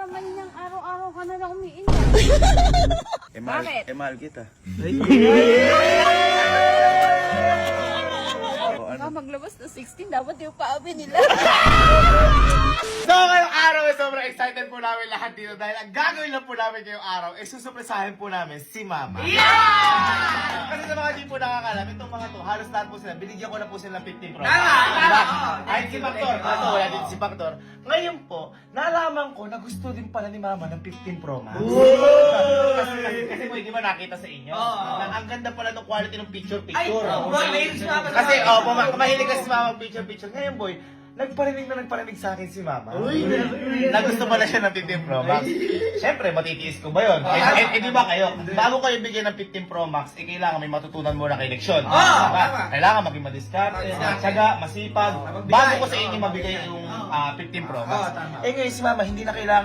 naman niyang araw-araw ka na lang umiinom. Bakit? Mahal kita. Ikaw maglabas na 16, dapat yung paabi nila. So ngayong araw ay sobrang excited po namin lahat dito dahil ang gagawin lang po namin ngayong araw ay susurpresahin po namin si Mama. Yeah! Kasi sa mga di po nakakalam, itong mga to, halos lahat po sila, binigyan ko na po sila ng 15 Pro. Diba? Ay si Factor, wala din si Factor. Ngayon po, nalaman ko na gusto din pala ni Mama ng 15 Pro Max. Kasi po, di ba nakita sa inyo? Ang ganda pala ng quality ng picture-picture. Kasi, mahilig kasi si Mama picture-picture. Ngayon boy, nagparinig sa akin si Mama. Na gusto pala siya ng 15 Pro Max. Siyempre, matitiis ko ba yun? Di ba kayo? Bago kayo bigyan ng 15 Pro Max, kailangan may matutunan muna kay leksyon. Kailangan maging madiskarte, matyaga, masipag. Bago ko sa inyo mabigay yung 15 Pro Max. Ngayon si Mama, hindi na kailangan